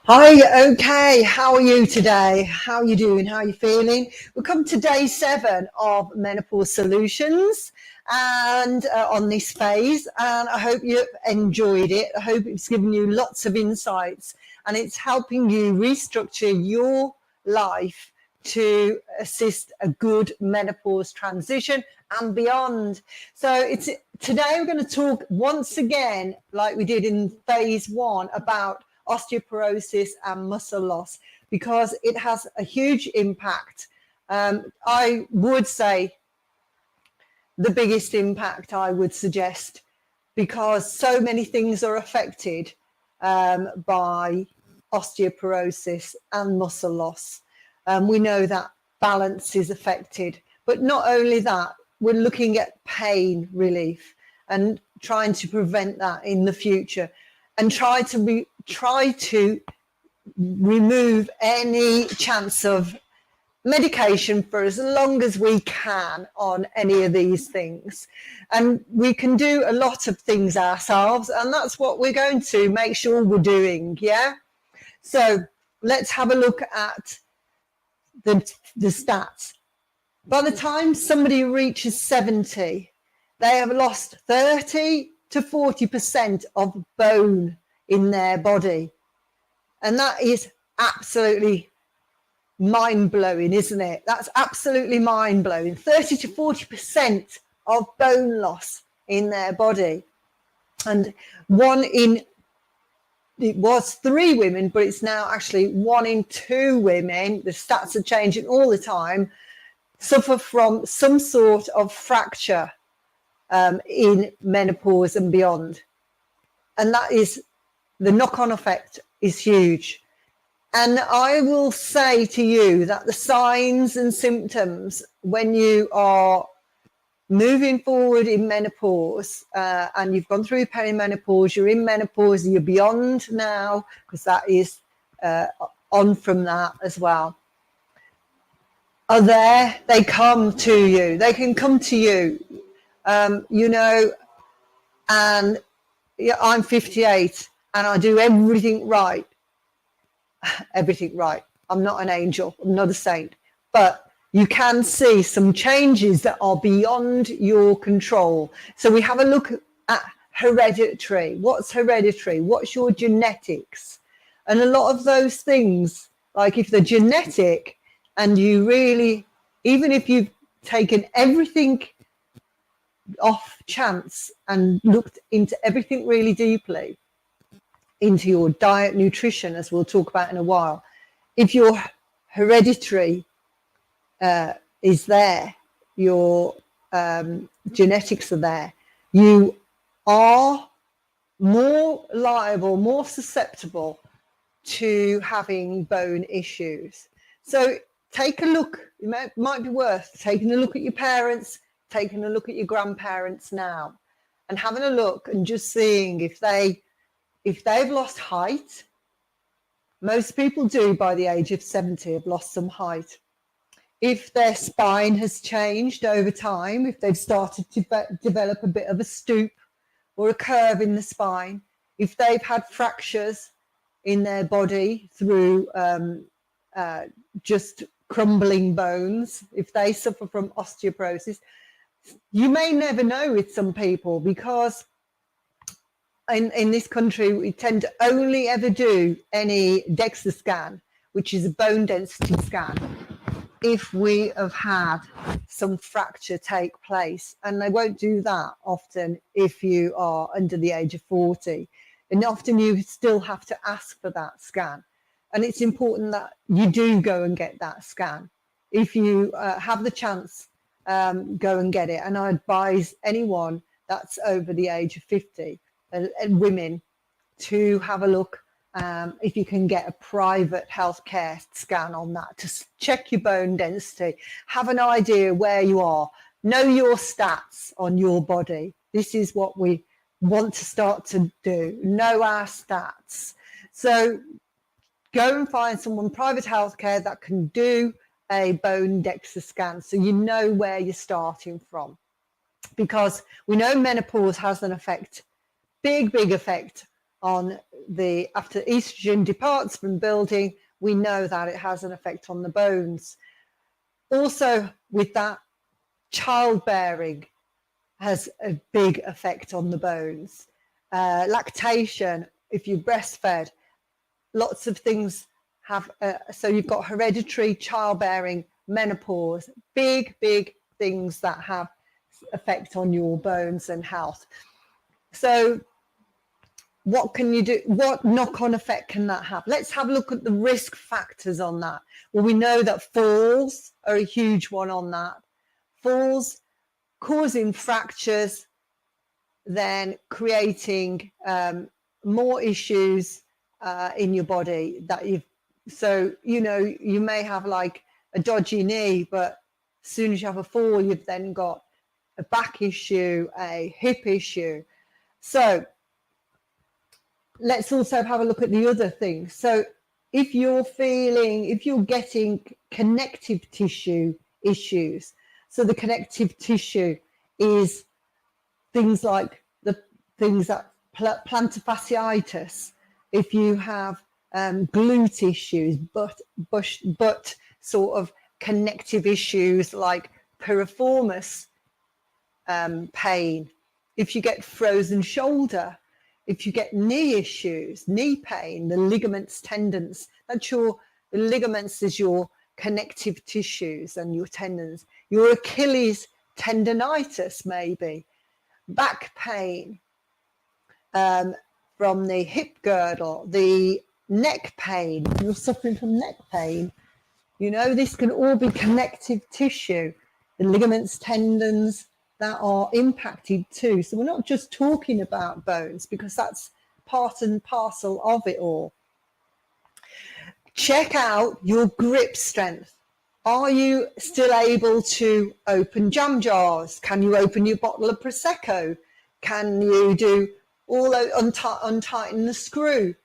Hi, okay, how are you today? How are you doing? How are you feeling? We've come to day 7 of Menopause Solutions and on this phase, and I hope you've enjoyed it. I hope it's given you lots of insights and it's helping you restructure your life to assist a good menopause transition and beyond. So today we're going to talk once again, like we did in phase 1, about osteoporosis and muscle loss, because it has a huge impact. I would say the biggest impact, I would suggest, because so many things are affected by osteoporosis and muscle loss. We know that balance is affected, but not only that, we're looking at pain relief and trying to prevent that in the future, and try to remove any chance of medication for as long as we can on any of these things. And we can do a lot of things ourselves, and that's what we're going to make sure we're doing. So let's have a look at the stats. By the time somebody reaches 70, they have lost 30 to 40% of bone in their body. And that is absolutely mind-blowing, isn't it? That's absolutely mind-blowing. 30 to 40% of bone loss in their body. And it was 3 women, but it's now actually 1 in 2 women, the stats are changing all the time, suffer from some sort of fracture in menopause and beyond. And that is, the knock-on effect is huge. And I will say to you that the signs and symptoms when you are moving forward in menopause and you've gone through perimenopause, you're in menopause, you're beyond now, because that is on from that as well, are there. They come to you. They can come to you, and I'm 58 and I do everything right. Everything right. I'm not an angel. I'm not a saint. But you can see some changes that are beyond your control. So we have a look at hereditary. What's hereditary? What's your genetics? And a lot of those things, like if they're genetic and you really, even if you've taken everything off chance and looked into everything really deeply, into your diet, nutrition, as we'll talk about in a while, if your hereditary is there, your genetics are there, you are more liable, more susceptible to having bone issues. So take a look. It might be worth taking a look at your parents, taking a look at your grandparents now, and having a look and just seeing if they've lost height. Most people do by the age of 70 have lost some height. If their spine has changed over time, if they've started to develop a bit of a stoop or a curve in the spine, if they've had fractures in their body through just crumbling bones, if they suffer from osteoporosis, you may never know with some people, because in this country, we tend to only ever do any DEXA scan, which is a bone density scan, if we have had some fracture take place. And they won't do that often if you are under the age of 40. And often you still have to ask for that scan. And it's important that you do go and get that scan. If you have the chance, go and get it. And I advise anyone that's over the age of 50 and women to have a look if you can get a private healthcare scan on that to check your bone density, have an idea where you are, know your stats on your body. This is what we want to start to do, know our stats. So go and find someone, private healthcare, that can do a bone DEXA scan so you know where you're starting from. Because we know menopause has an effect, big effect on after estrogen departs from building, we know that it has an effect on the bones. Also, with that, childbearing has a big effect on the bones. Lactation, if you breastfed, lots of things have, so you've got hereditary, childbearing, menopause, big things that have effect on your bones and health. So what can you do? What knock-on effect can that have? Let's have a look at the risk factors on that. Well, we know that falls are a huge one on that. Falls causing fractures, then creating more issues in your body that so you may have like a dodgy knee, but as soon as you have a fall, you've then got a back issue, a hip issue. So let's also have a look at the other things. So if you're getting connective tissue issues, so the connective tissue is things like the things that plantar fasciitis, if you have glute issues, but sort of connective issues like piriformis pain, if you get frozen shoulder, if you get knee issues, knee pain, the ligaments, tendons, the ligaments is your connective tissues and your tendons, your Achilles tendonitis maybe, back pain from the hip girdle, the neck pain, if you're suffering from neck pain, this can all be connective tissue, the ligaments, tendons that are impacted too. So we're not just talking about bones, because that's part and parcel of it all. Check out your grip strength. Are you still able to open jam jars? Can you open your bottle of Prosecco? Can you do untighten the screw?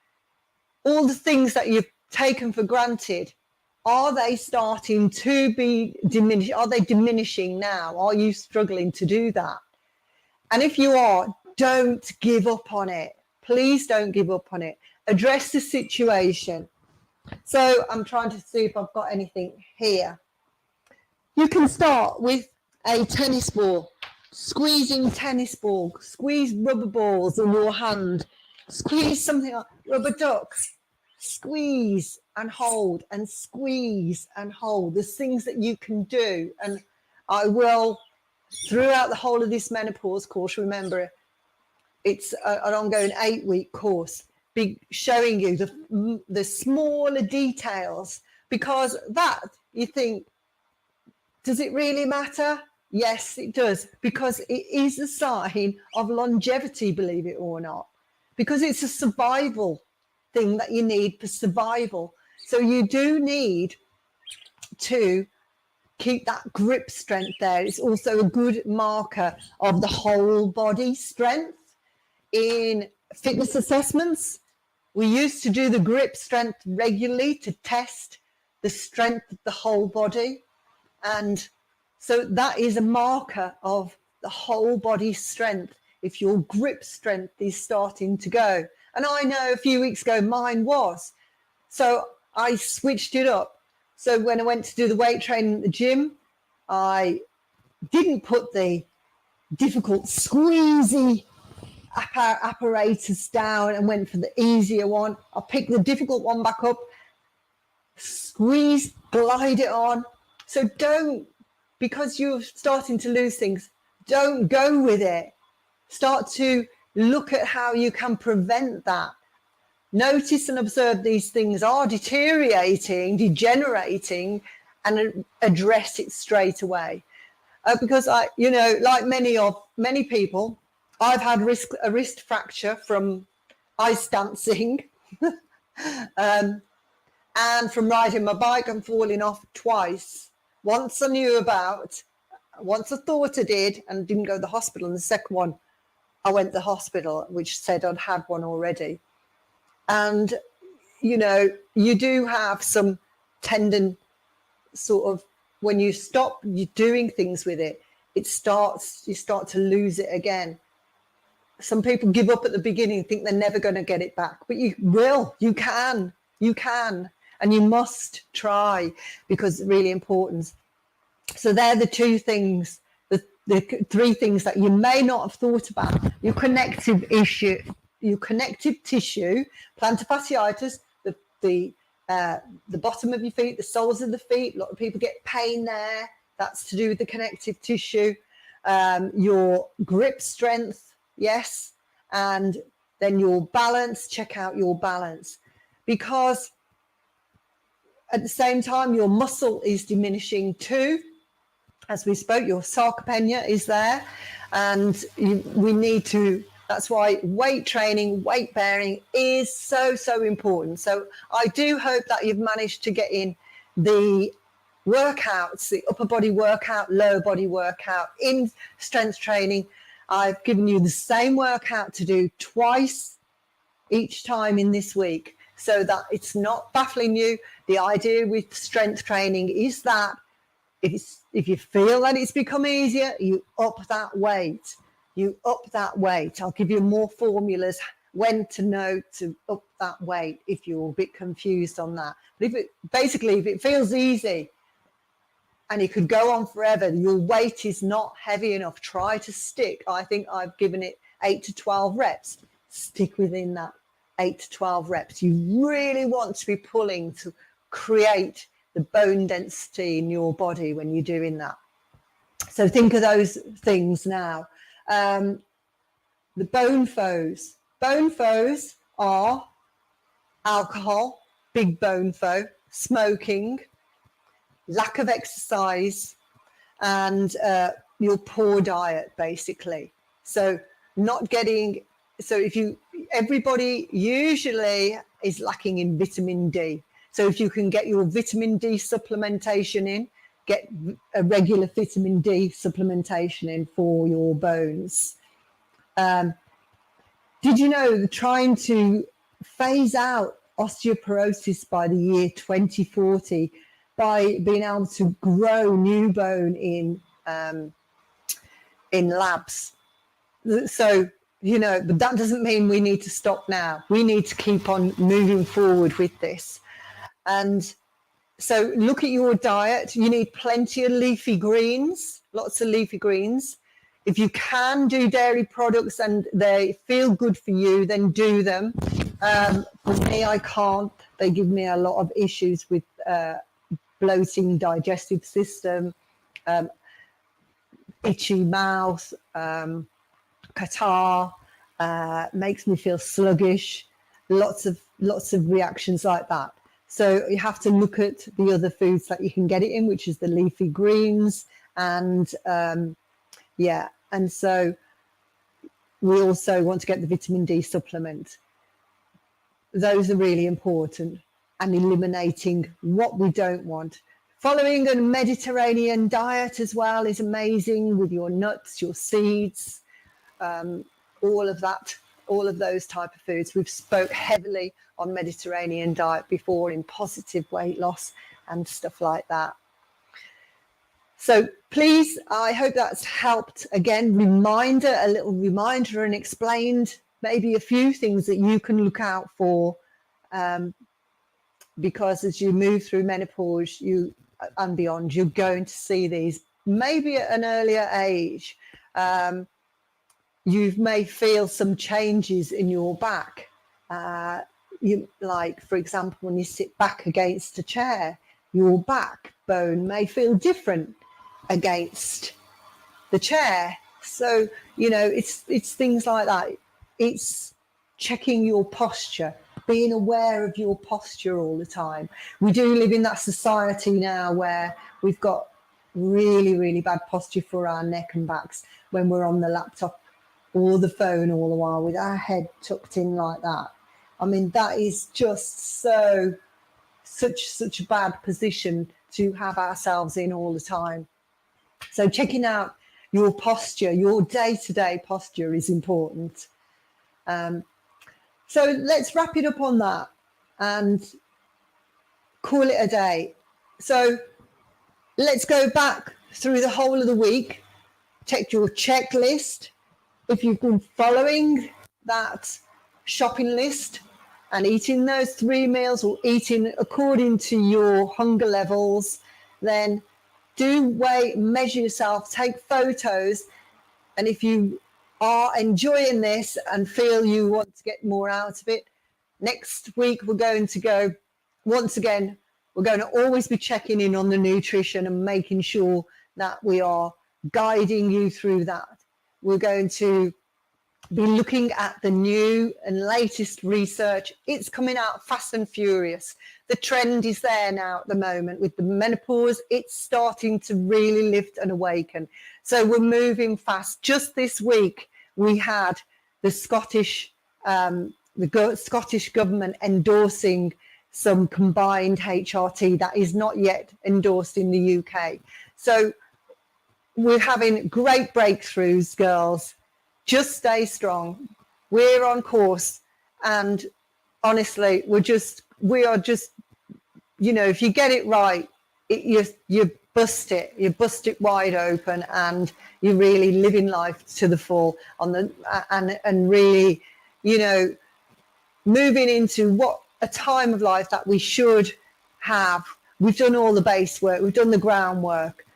All the things that you've taken for granted, are they starting to be diminished? Are they diminishing now? Are you struggling to do that? And if you are, don't give up on it. Please don't give up on it. Address the situation. So I'm trying to see if I've got anything here. You can start with a tennis ball, squeezing tennis ball, squeeze rubber balls in your hand, squeeze something like rubber ducks, squeeze and hold and squeeze and hold. There's things that you can do, and I will, throughout the whole of this menopause course, remember it's an ongoing 8-week course, be showing you the smaller details, because that, you think, does it really matter? Yes, it does, because it is a sign of longevity, believe it or not, because it's a survival thing that you need for survival. So you do need to keep that grip strength there. It's also a good marker of the whole body strength. In fitness assessments, we used to do the grip strength regularly to test the strength of the whole body. And so that is a marker of the whole body strength, if your grip strength is starting to go. And I know a few weeks ago mine was. So I switched it up. So when I went to do the weight training at the gym, I didn't put the difficult squeezy apparatus down and went for the easier one. I picked the difficult one back up, squeeze, glide it on. So don't, because you're starting to lose things, don't go with it. Start to look at how you can prevent that. Notice and observe these things are deteriorating, degenerating, and address it straight away. Because like many people, I've had a wrist fracture from ice dancing and from riding my bike and falling off twice. Once I knew about, once I thought I did and didn't go to the hospital, and the second one, I went to the hospital, which said I'd had one already. And, you do have some tendon sort of, when you stop you doing things with it, you start to lose it again. some people give up at the beginning, think they're never going to get it back, but you will. You can, and you must try, because it's really important. So they're the two things, the three things that you may not have thought about. Your connective tissue, plantar fasciitis, the bottom of your feet, the soles of the feet. A lot of people get pain there. That's to do with the connective tissue. Your grip strength, yes, and then your balance. Check out your balance, because at the same time your muscle is diminishing too. As we spoke, your sarcopenia is there, and we need to. That's why weight training, weight bearing is so important. So I do hope that you've managed to get in the workouts, the upper body workout, lower body workout in strength training. I've given you the same workout to do twice each time in this week, so that it's not baffling you. The idea with strength training is that if you feel that it's become easier, you up that weight. I'll give you more formulas when to know to up that weight if you're a bit confused on that. But if it feels easy and it could go on forever, your weight is not heavy enough, try to stick. I think I've given it 8 to 12 reps. Stick within that 8 to 12 reps. You really want to be pulling to create the bone density in your body when you're doing that. So think of those things now. The bone foes. Bone foes are alcohol, big bone foe, smoking, lack of exercise, and your poor diet, basically. So everybody usually is lacking in vitamin D. So if you can get your vitamin D supplementation in, get a regular vitamin D supplementation in for your bones. Did you know they're trying to phase out osteoporosis by the year 2040 by being able to grow new bone in labs? So, but that doesn't mean we need to stop now. We need to keep on moving forward with this. And so look at your diet. You need plenty of leafy greens, lots of leafy greens. If you can do dairy products and they feel good for you, then do them. For me, I can't. They give me a lot of issues with bloating, digestive system, itchy mouth, catarrh, makes me feel sluggish, lots of reactions like that. So you have to look at the other foods that you can get it in, which is the leafy greens. And and so we also want to get the vitamin D supplement. Those are really important, and eliminating what we don't want. Following a Mediterranean diet as well is amazing, with your nuts, your seeds, all of that, all of those type of foods. We've spoke heavily on Mediterranean diet before in positive weight loss and stuff like that. So please, I hope that's helped. Again, a little reminder, and explained maybe a few things that you can look out for, because as you move through menopause and beyond, you're going to see these maybe at an earlier age. You may feel some changes in your back. Like, for example, when you sit back against a chair, your backbone may feel different against the chair. So, it's things like that. It's checking your posture, being aware of your posture all the time. We do live in that society now where we've got really, really bad posture for our neck and backs when we're on the laptop or the phone all the while with our head tucked in like that. I mean, that is just such a bad position to have ourselves in all the time. So checking out your posture, your day-to-day posture is important. So let's wrap it up on that and call it a day. So let's go back through the whole of the week. Check your checklist. if you've been following that shopping list and eating those 3 meals or eating according to your hunger levels, then do weigh, measure yourself, take photos. And if you are enjoying this and feel you want to get more out of it, next week we're going to go, once again, we're going to always be checking in on the nutrition and making sure that we are guiding you through that. We're going to be looking at the new and latest research. It's coming out fast and furious. The trend is there now at the moment with the menopause. It's starting to really lift and awaken. So we're moving fast. Just this week, we had the Scottish government endorsing some combined HRT that is not yet endorsed in the UK. So we're having great breakthroughs, girls. Just stay strong. We're on course, and honestly, we are just, you know, if you get it right, you bust it wide open, and you're really living life to the full and really, you know, moving into what a time of life that we should have. We've done all the base work, we've done the groundwork.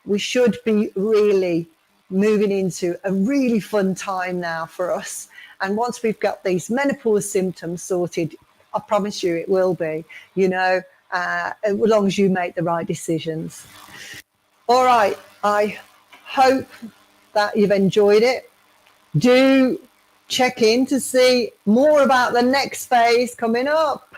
We should be really moving into a really fun time now for us. And once we've got these menopause symptoms sorted, I promise you it will be, you know, as long as you make the right decisions. All right, I hope that you've enjoyed it. Do check in to see more about the next phase coming up.